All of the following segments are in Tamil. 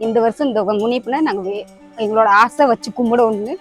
இந்த வருஷம் இந்த முனியப்பனை நாங்கள் எங்களோட ஆசை வச்சு கும்பிடணும்னு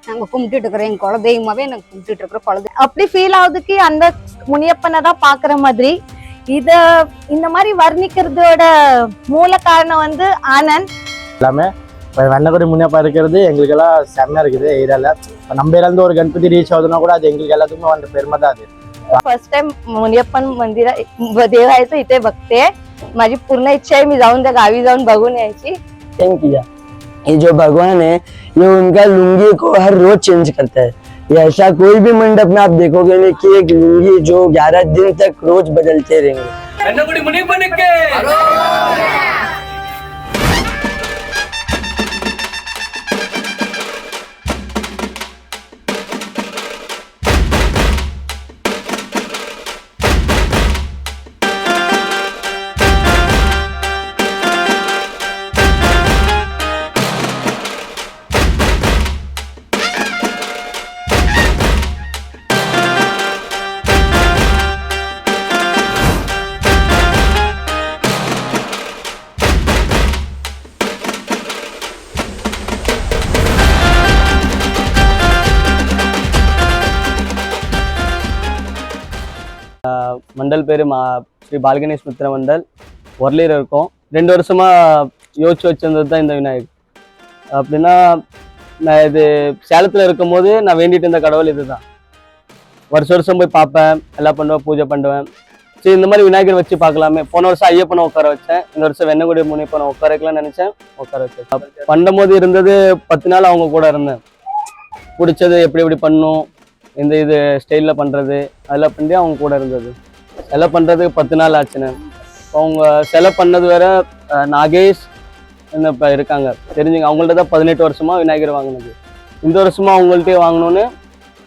நாங்கள் கும்பிட்டுட்டு இருக்கிறோம். எங்கள் குலதெய்வமாவே நாங்கள் கும்பிட்டுட்டு இருக்கிறோம். குலதெய்வம் அப்படி ஃபீல் ஆகுதுக்கு அந்த முனியப்பனை தான் பாக்குற மாதிரி. இத இந்த மாதிரி வர்ணிக்கிறதோட மூல காரணம் வந்து ஆனந்த் எல்லாமே வெண்ணக்குடி முனியப்பா இருக்கிறது எங்களுக்கு எல்லாம் செம்மையா இருக்குது. ஏரியால நம்ம ஏரியால ஒரு கணபதி ரீச் ஆகுதுன்னா கூட அது எங்களுக்கு எல்லாத்துக்குமே வந்து பெருமை தான். அது फर्स्ट टाइम मुनियप्पन मंदिर देवायचं इथे बघते. माझी पूर्ण इच्छा आहे मी जाऊन त्या गावी जाऊन बघून यायची. किया ये जो भगवान है ये उनका लुंगी को हर रोज चेंज करता है। ये ऐसा कोई भी मंडप में आप देखोगे नहीं कि एक लुंगी जो 11 दिन तक रोज बदलते रहेंगे। மண்டல் பேர் ஸ்ரீ பாலகணேஷ் மித்ர மண்டல் ஒர்லியில் இருக்கும். 2 வருஷமா யோசிச்சு வச்சிருந்தது தான் இந்த விநாயகர். அப்படின்னா நான் இது சேலத்தில் இருக்கும் போது நான் வேண்டிட்டு இருந்த கடவுள் இதுதான். வருஷம் போய் பார்ப்பேன், எல்லாம் பண்ணுவேன், பூஜை பண்ணுவேன். சரி இந்த மாதிரி விநாயகர் வச்சு பார்க்கலாமே. போன வருஷம் ஐயப்பனை உட்கார வச்சேன், இந்த வருஷம் வெண்ணக்குடி முனியப்பனை உட்கார வைக்கலாம்னு நினைச்சேன், உட்கார வச்சேன். பண்ணும்போது இருந்தது 10 நாள் அவங்க கூட இருந்தேன். பிடிச்சது எப்படி பண்ணணும், இந்த இது ஸ்டைலில் பண்ணுறது அதெல்லாம் பண்ணி அவங்க கூட இருந்தது. சிலை பண்ணுறதுக்கு 10 நாள் ஆச்சுன்னு. அவங்க சிலை பண்ணது வேற நாகேஷ் என்ன இப்போ இருக்காங்க தெரிஞ்சுங்க. அவங்கள்ட்ட தான் 18 வருஷமா விநாயகர் வாங்கினது. இந்த வருஷமா அவங்கள்ட்டே வாங்கணும்னு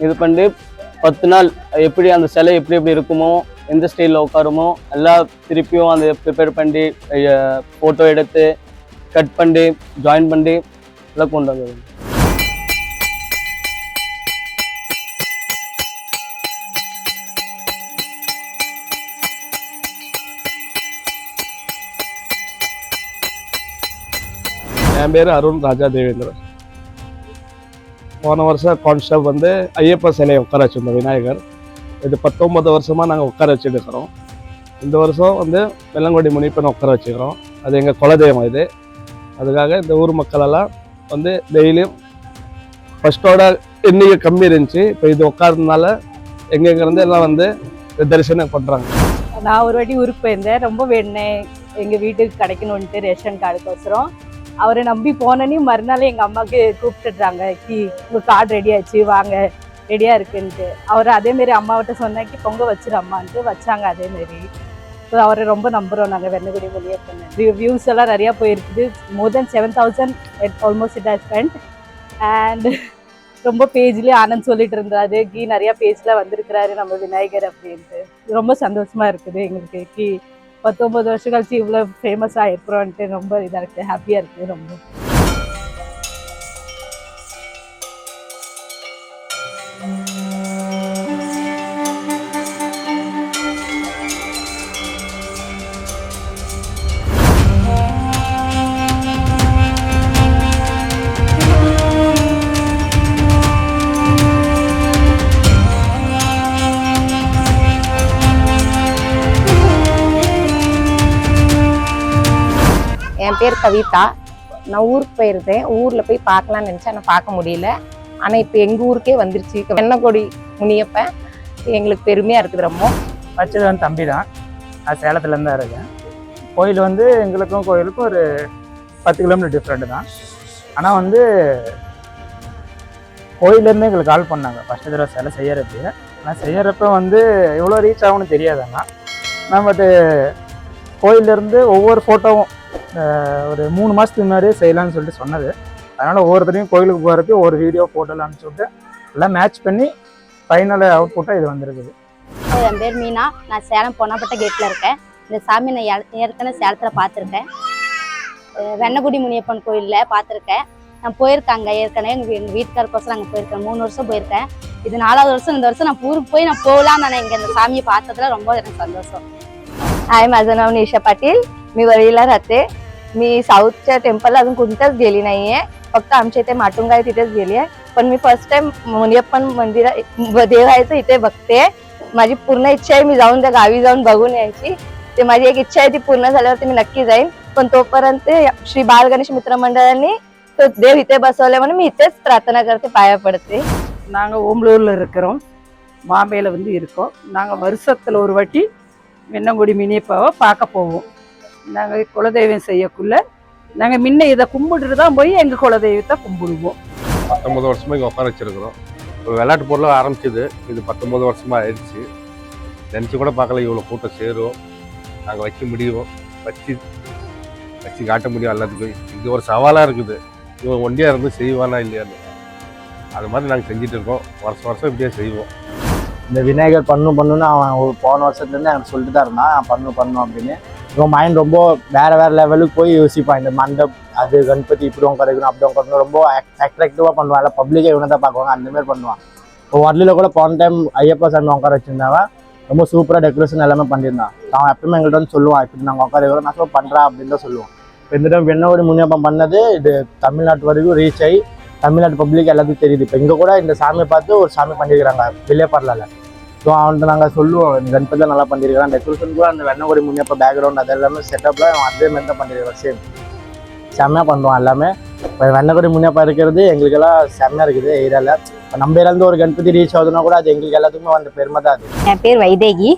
இது பண்ணி 10 நாள் எப்படி அந்த சிலை எப்படி இருக்குமோ, எந்த ஸ்டைலில் உட்காருமோ எல்லாம் திருப்பியும் அந்த ப்ரிப்பேர் பண்ணி ஃபோட்டோ எடுத்து கட் பண்ணி ஜாயின் பண்ணி எல்லாம் கொண்டு வந்தது. என் பேர் அருண் ராஜா தேவேந்திரன். போன வருஷம் கான்செப்ட் வந்து ஐயப்ப சிலையை உட்கார வச்சிருந்தோம் விநாயகர். இது 19 வருஷமாக நாங்கள் உட்கார வச்சுட்டு இருக்கிறோம். இந்த வருஷம் வந்து வெள்ளங்குடி முனியப்பனை உட்கார வச்சுக்கிறோம். அது எங்கள் குலதெய்வம். இது அதுக்காக இந்த ஊர் மக்களெல்லாம் வந்து டெய்லியும் ஃபஸ்ட்டோட எண்ணிக்கை கம்மி இருந்துச்சு. இப்போ இது உட்கார்றதுனால எங்கெங்கேருந்து எல்லாம் வந்து தரிசனம் பண்ணுறாங்க. நான் ஒரு வாட்டி ஊருக்கு போயிருந்தேன். ரொம்ப வேணேன் எங்கள் வீட்டுக்கு கிடைக்கணுன்ட்டு ரேஷன் கார்டுக்கோசரம். அவரை நம்பி போனேன்னு மறுநாள் எங்கள் அம்மாவுக்கு கூப்பிட்டுட்றாங்க, உங்கள் கார்டு ரெடி ஆச்சு, வாங்க ரெடியாக இருக்குன்ட்டு. அவர் அதேமாரி அம்மாவிட்ட சொன்னாக்கி பொங்க வச்சிரு அம்மான்ட்டு வச்சாங்க அதேமாரி. ஸோ அவரை ரொம்ப நம்புகிறோம் நாங்கள் வெண்ணக்குடி முனியப்பன். வியூஸ் எல்லாம் நிறையா போயிருக்குது. மோர் தென் 7,000 almost it has spend. And ரொம்ப பேஜ்லேயே ஆனந்த் சொல்லிட்டு இருந்தாரு, நிறையா பேஜில் வந்திருக்கிறாரு நம்ம விநாயகர் அப்படின்ட்டு. ரொம்ப சந்தோஷமாக இருக்குது எங்களுக்கு. 19 வருஷம் கழிச்சு இவ்வளோ ஃபேமஸாக இருக்கிறோன்ட்டு ரொம்ப இதாக இருக்குது, ஹாப்பியாக இருக்குது ரொம்ப. என் பேர் கவிதா. நான் ஊருக்கு போயிருந்தேன். ஊரில் போய் பார்க்கலான்னு நினச்சேன், ஆனால் பார்க்க முடியல. ஆனால் இப்போ எங்கள் ஊருக்கே வந்துருச்சு வெண்ணக்குடி முனியப்பன். எங்களுக்கு பெருமையாக இருக்குது ரொம்ப. வச்சது வந்து தம்பி தான். நான் சேலத்துலேருந்து தான் இருக்கேன். கோயில் வந்து எங்களுக்கும் கோயிலுக்கும் ஒரு 10 கிலோமீட்டர் டிஃப்ரெண்ட்டு தான். ஆனால் வந்து கோயிலேருந்து எங்களுக்கு கால் பண்ணாங்க ஃபஸ்ட்டு தடவை சிலை செய்யறது. ஆனால் செய்யறப்ப வந்து எவ்வளோ ரீச் ஆகும்னு தெரியாதாங்க. நான் பட்டு கோயிலேருந்து ஒவ்வொரு ஃபோட்டோவும் ஒரு 3 மாதத்துக்கு முன்னாடியே செய்யலான்னு சொல்லிட்டு சொன்னது. அதனால் ஒவ்வொருத்தரையும் கோயிலுக்கு போகிறப்ப ஒரு வீடியோ ஃபோட்டோலாம் அனுப்பிச்சுட்டு எல்லாம் மேட்ச் பண்ணி ஃபைனல் அவுட்புட்டாக இது வந்துருக்குது. என் பேர் மீனா. நான் சேலம் பொன்னாப்பட்ட கேட்டில் இருக்கேன். இந்த சாமி நான் ஏற்கனவே சேலத்தில் பார்த்துருக்கேன். வெண்ணக்குடி முனியப்பன் கோயிலில் பார்த்துருக்கேன். நான் போயிருக்காங்க ஏற்கனவே. எங்கள் வீட்டுக்காரருக்கோசரம் நாங்கள் போயிருக்கேன். 3 வருஷம் போயிருக்கேன். இது 4வது வருஷம். இந்த வருஷம் நான் ஊருக்கு போய் நான் போகலான்னு நான் இங்கே இந்த சாமியை பார்த்ததுல ரொம்ப எனக்கு சந்தோஷம். हाय, माझं नाव निशा पाटील. मी वरळीला राहते. मी साऊथच्या टेम्पलला अजून कोणत्याच गेली नाहीये, फक्त आमच्या इथे माटुंगा आहे तिथेच गेली आहे. पण मी फर्स्ट टाइम मुनियप्पन मंदिर देवायचं इथे बघते. माझी पूर्ण इच्छा आहे मी जाऊन त्या गावी जाऊन बघून यायची. ते माझी एक इच्छा आहे, ती पूर्ण झाल्यावरती मी नक्की जाईन. पण तोपर्यंत श्री बाल गणेश मित्र मंडळाने तो देव इथे बसवले म्हणून मी इथेच प्रार्थना करते, पाया पडते. நாங்கள் ஓம்பலூரில் இருக்கிறோம், பாம்பேயில் வந்து இருக்கோம். நாங்கள் வருஷத்தில் ஒரு வாட்டி வெண்ணங்குடி மினியப்பாவை பார்க்க போவோம். நாங்கள் குலதெய்வம் செய்யக்குள்ள நாங்கள் முன்ன இதை கும்பிட்டுட்டு தான் போய் எங்கள் குலதெய்வத்தை கும்பிடுவோம். 19 வருஷமா இங்கே உட்கார வச்சிருக்கிறோம். இப்போ விளையாட்டு பொருளாக ஆரம்பிச்சது, இது 19 வருஷமா ஆயிடுச்சு. நினச்சி கூட பார்க்கல இவ்வளோ கூட்டம் சேரும், நாங்கள் வைக்க முடியும், வச்சு காட்ட முடியும் எல்லாத்துக்கும். இது ஒரு சவாலாக இருக்குது, இவன் ஒண்டியாக இருந்து செய்வானா இல்லையான்னு. அது மாதிரி நாங்கள் செஞ்சுட்டு இருக்கோம், வருஷம் இப்படியே செய்வோம். இந்த விநாயகர் பண்ணணும்னு அவன் ஒரு போன வருஷத்துலேருந்து எனக்கு சொல்லிட்டு தான் இருந்தான், நான் பண்ணணும் அப்படின்னு. இவன் மைண்ட் ரொம்ப வேறு லெவலுக்கு போய் யோசிப்பான். இந்த மண்டப் அது கணபதி இப்படி கிடைக்கணும் அப்படி கிடைக்கணும், ரொம்ப அட்ராக்டிவாக பண்ணுவான். இல்லை பப்ளிக்கே இவனை தான் பார்க்குவாங்க, அந்தமாரி பண்ணுவான். இப்போ வரலியில் கூட போன டைம் ஐயப்பா சாமி உட்கார வச்சுருந்தாவன், ரொம்ப சூப்பராக டெக்கரேஷன் எல்லாமே பண்ணியிருந்தான். அவன் எப்பவுமே எங்கள்கிட்ட வந்து சொல்லுவான், இப்படி நாங்கள் உட்கார வைக்கிறோம், நான் சொல்ல பண்ணுறா அப்படின்னு தான் சொல்லுவோம். இப்போ இந்த டைம் வெண்ணங்குடி முனியப்பன் பண்ணது இது தமிழ்நாட்டு வரைக்கும் ரீச் ஆகி தமிழ்நாட்டு பப்ளிக் எல்லாத்துக்கும் தெரியுது. இப்போ இங்கே கூட இந்த சாமியை பார்த்து ஒரு சாமி பண்ணியிருக்கிறாங்க வில்லேப்பரலால். ஸோ அவன்கிட்ட நாங்கள் சொல்லுவோம், இந்த கணபதியில் நல்லா பண்ணியிருக்கிறான். டெக்கரேஷன் கூட அந்த வெண்ணங்குடி முனியப்ப பேக்ரவுண்ட் அது எல்லாமே செட்டப்பில் அவன் அதே மாதிரி தான் பண்ணியிருக்கான். சேம் செம்மையாக பண்ணுவான் எல்லாமே. இப்போ வெண்ணங்குடி முனியப்பா இருக்கிறது எங்களுக்கெல்லாம் செம்மையாக இருக்குது ஏரியாவில். இப்போ நம்ம ஏரியாவிலேருந்து ஒரு கணபதி ரீச் ஆகுதுன்னா கூட அது எங்களுக்கு எல்லாத்துக்குமே அந்த பெருமை தான் அது. என் பேர் வைதேகி.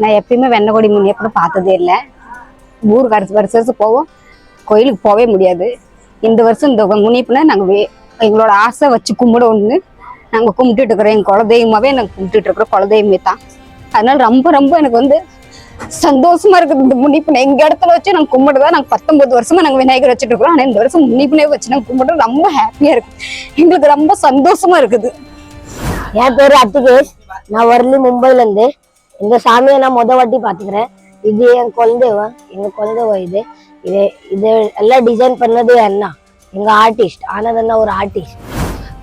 நான் எப்பயுமே வெண்ணங்குடி முனியப்பன் பார்த்ததே இல்லை. ஊருக்கு வருஷம் போவோம், கோயிலுக்கு போகவே முடியாது. இந்த வருஷம் இந்த முனியப்பனை நாங்கள் எங்களோட ஆசை வச்சு கும்பிடணும்னு நாங்கள் கும்பிட்டுட்டு இருக்கிறோம். எங்கள் குலதெய்வமாகவே நாங்கள் கும்பிட்டுட்டு இருக்கிறோம், குலதெய்வமே தான். அதனால ரொம்ப எனக்கு வந்து சந்தோஷமா இருக்குது. இந்த முனிப்பனை எங்க இடத்துல வச்சு நாங்கள் கும்பிடுதான். நாங்கள் 19 வருஷமா நாங்கள் விநாயகர் வச்சுட்டு இருக்கிறோம். ஆனால் இந்த வருஷம் முனிப்பனே வச்சு நாங்கள் கும்பிடுறது ரொம்ப ஹாப்பியா இருக்கு, எங்களுக்கு ரொம்ப சந்தோஷமா இருக்குது. என் பேரு அத்திகேஷ். நான் வரலி மும்பைலேருந்து. இந்த சாமியை நான் வாட்டி பார்த்துக்கிறேன். இது என் குலதெய்வம், எங்கள் குலதெய்வம் இது. இது எல்லாம் டிசைன் பண்ணது அண்ணா, எங்கள் ஆர்டிஸ்ட். ஆனந்த் அண்ணா ஒரு ஆர்டிஸ்ட்.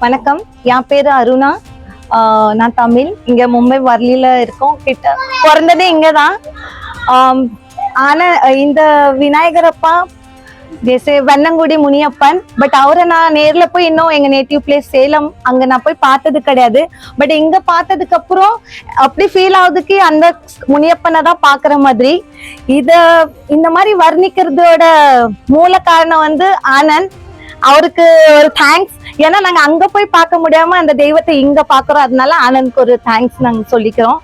வணக்கம், என் பேரு அருணா. நான் தமிழ். இங்க மும்பை வரலியில இருக்கோம். கிட்ட பிறந்ததே இங்கதான். ஆனா இந்த விநாயகரப்பா ஜெய்சே வெண்ணங்குடி முனியப்பன், பட் அவரை நான் நேர்ல போய் இன்னும் எங்க நேட்டிவ் பிளேஸ் சேலம் அங்க நான் போய் பார்த்தது கிடையாது. பட் இங்க பார்த்ததுக்கு அப்புறம் அப்படி ஃபீல் ஆகுதுக்கு அந்த முனியப்பனை தான் பாக்குற மாதிரி. இந்த மாதிரி வர்ணிக்கிறதோட மூல காரணம் வந்து ஆனந்த். அவருக்கு ஒரு தேங்க்ஸ். ஏன்னா நாங்க அங்க போய் பார்க்க முடியாம அந்த தெய்வத்தை இங்க பாக்குறோம், அதனால ஆனந்த்க்கு ஒரு தேங்க்ஸ் நாங்க சொல்லிக்கிறோம்.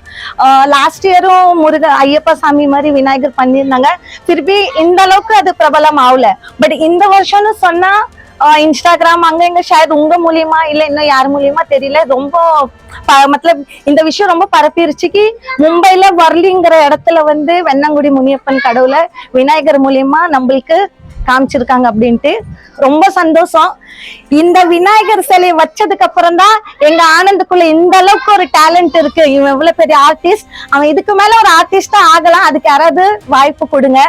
லாஸ்ட் இயரும் ஐயப்பா சாமி மாதிரி விநாயகர் பண்ணியிருந்தாங்க. திருப்பி இந்த அளவுக்கு அது பிரபலம் ஆகல. பட் இந்த வருஷம்னு சொன்னா இன்ஸ்டாகிராம் அங்க இங்க ஷேர் உங்க மூலியமா இல்ல இன்னும் யார் மூலியமா தெரியல, ரொம்ப மத்தலப் இந்த விஷயம் ரொம்ப பரப்பிருச்சுக்கு மும்பைல வரலிங்கிற இடத்துல வந்து வெண்ணங்குடி முனியப்பன் கடவுளை விநாயகர் மூலியமா நம்மளுக்கு காமிச்சிருக்காங்க அப்படின்ட்டு ரொம்ப சந்தோஷம். இந்த விநாயகர் சிலை வச்சதுக்கு அப்புறம் தான் எங்க ஆனந்துக்குள்ள இந்த அளவுக்கு ஒரு டேலண்ட் இருக்கு. இவன் எவ்வளவு பெரிய ஆர்டிஸ்ட், அவன் இதுக்கு மேல ஒரு ஆர்டிஸ்டா ஆகலாம். அதுக்கு யாராவது வாய்ப்பு கொடுங்க,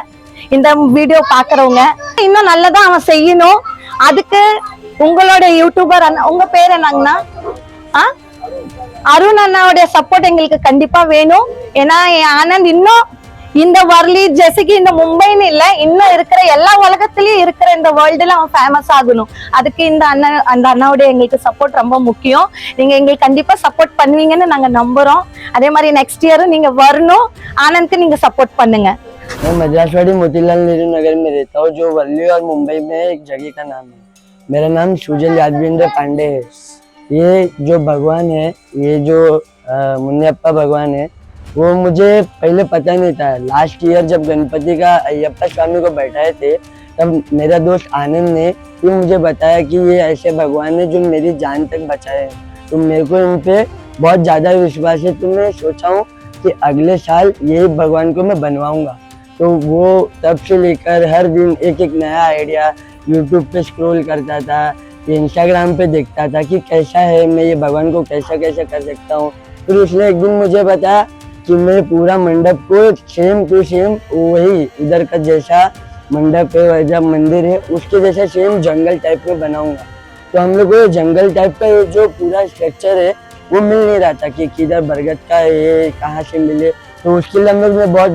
இந்த வீடியோ பாக்குறவங்க. இன்னும் நல்லதா அவன் செய்யணும். அதுக்கு உங்களோட யூடியூபர் உங்க பேர் என்னங்கண்ணா? அருண் அண்ணாவுடைய சப்போர்ட் எங்களுக்கு கண்டிப்பா வேணும். ஏன்னா ஆனந்த் இன்னும் இந்த வரலி ஜெசிக்கு இந்த மும்பைன்னு இல்ல, இன்னும் இருக்கிற எல்லா உலகத்திலயும் இருக்கிற இந்த வேர்ல்டுல அவன் ஃபேமஸ் ஆகணும். அதுக்கு அந்த அண்ணாவுடைய எங்களுக்கு சப்போர்ட் ரொம்ப முக்கியம். நீங்க எங்களுக்கு கண்டிப்பா சப்போர்ட் பண்ணுவீங்கன்னு நாங்க நம்புறோம். அதே மாதிரி நெக்ஸ்ட் இயரும் நீங்க வரணும், ஆனந்த்க்கு நீங்க சப்போர்ट பண்ணுங்க. मैं मद्रासवाड़ी मोतीलाल नेहरू नगर में रहता हूँ, जो वर्ली और मुंबई में एक जगह का नाम है. मेरा नाम सुजल यादवेंद्र पांडे है. ये जो भगवान है, ये जो मुनियप्पा भगवान है, वो मुझे पहले पता नहीं था. लास्ट ईयर जब गणपति का अयप्पा स्वामी को बैठाए थे, तब मेरा दोस्त आनंद ने ये मुझे बताया कि ये ऐसे भगवान है जो मेरी जान तक बचाए हैं. तो मेरे को इन पे बहुत ज़्यादा विश्वास है. तो मैं सोचा हूँ कि अगले साल यही भगवान को मैं बनवाऊँगा. तो वो तब से लेकर हर दिन एक नया आइडिया यूट्यूब पे स्क्रॉल करता था, इंस्टाग्राम पे देखता था कि कैसा है, मैं ये भगवान को कैसा कर सकता हूँ. फिर उसने एक दिन मुझे बताया कि मैं पूरा मंडप को सेम टू सेम वही इधर का जैसा मंडप है, जब मंदिर है उसके जैसा सेम जंगल टाइप में बनाऊंगा. तो हम लोग को जंगल टाइप का ये जो पूरा स्ट्रक्चर है वो मिल नहीं रहा था कि किधर बरगद का है, कहाँ से मिले. तो उसके लिए हम लोग ने बहुत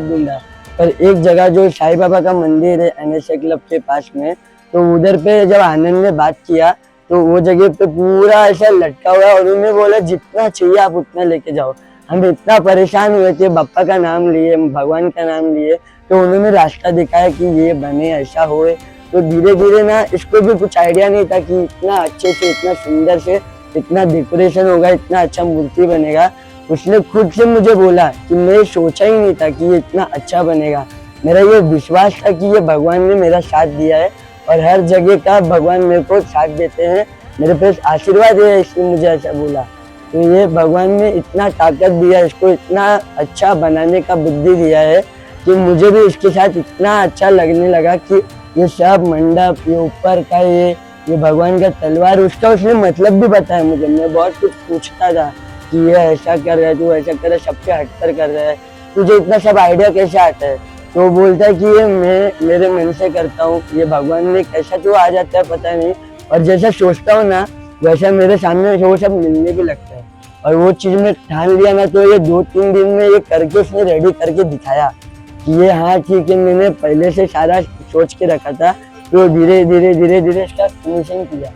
ढूंढा. पर एक जगह जो साई बाबा का मंदिर है NSA क्लब के पास में, तो उधर पे जब आनंद ने बात किया तो वो जगह पे पूरा ऐसा लटका हुआ और उन्होंने बोला जितना चाहिए आप उतना लेके जाओ। हम इतना परेशान हुए थे, बप्पा का नाम लिए, भगवान का नाम लिए, तो उन्होंने रास्ता दिखाया कि ये बने, ऐसा होए। तो धीरे धीरे ना इसको भी कुछ आइडिया नहीं था कि इतना अच्छे से, इतना सुंदर से, इतना डेकोरेशन होगा, इतना अच्छा मूर्ति बनेगा। उसने खुद से मुझे बोला कि मैं सोचा ही नहीं था कि ये इतना अच्छा बनेगा। मेरा ये विश्वास था कि ये भगवान ने मेरा साथ दिया है और हर जगह का भगवान मेरे को साथ देते हैं, मेरे पास आशीर्वाद है, इसलिए मुझे ऐसा बोला। तो ये भगवान ने इतना ताकत दिया, इसको इतना अच्छा बनाने का बुद्धि दिया है कि मुझे भी इसके साथ इतना अच्छा लगने लगा कि ये सब मंडप, ये ऊपर का ये भगवान का तलवार, उसका उसने मतलब भी बताया मुझे। मैं बहुत कुछ पूछता था कि ये ऐसा कर रहा है, तू ऐसा कर रहा है, सबके हटकर कर रहा है, तुझे इतना सब आइडिया कैसे आता है? तो वो बोलता है कि ये मैं मेरे मन से करता हूँ, ये भगवान ने कैसा तो आ जाता है पता नहीं, और जैसा सोचता हूँ ना वैसा मेरे सामने वो सब मिलने भी लगता है। और वो चीज़ में ठान लिया ना तो ये 2-3 दिन में ये करके उसने रेडी करके दिखाया कि ये हाँ ठीक है, मैंने पहले से सारा सोच के रखा था। तो धीरे धीरे इसका फिनिशिंग किया।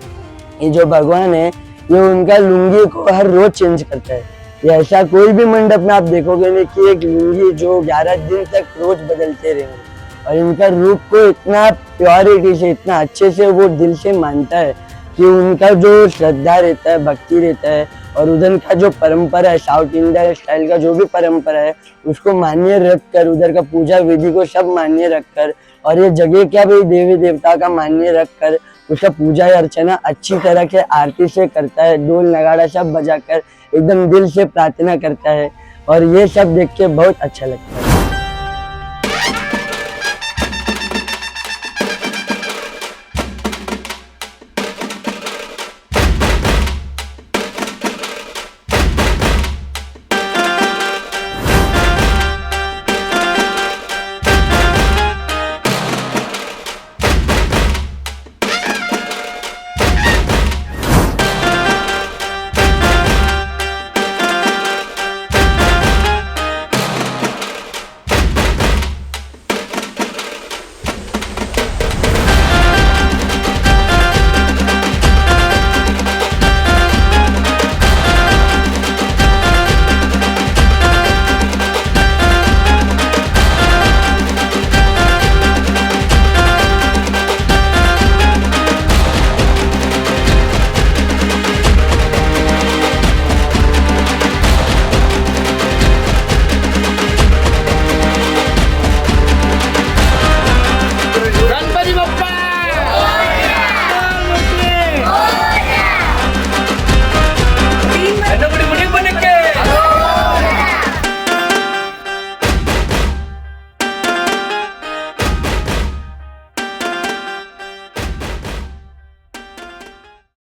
ये जो भगवान है ये उनका लुंगी को हर रोज चेंज करता है। ये ऐसा कोई भी मंडप में आप देखोगे नहीं कि एक लुंगी जो 11 दिन तक रोज बदलते रहेंगे। और इनका रूप को इतना प्योरिटी से, इतना अच्छे से वो दिल से मानता है कि उनका जो श्रद्धा रहता है, भक्ति रहता है, और उधर का जो परंपरा है, साउथ इंडिया स्टाइल का जो भी परंपरा है उसको मान्य रखकर, उधर का पूजा विधि को सब मान्य रखकर, और ये जगह क्या भी देवी देवता का मान्य रखकर उसका पूजा अर्चना अच्छी तरह से आरती से करता है, ढोल नगाड़ा सब बजाकर एकदम दिल से प्रार्थना करता है। और ये सब देख के बहुत अच्छा लगता है।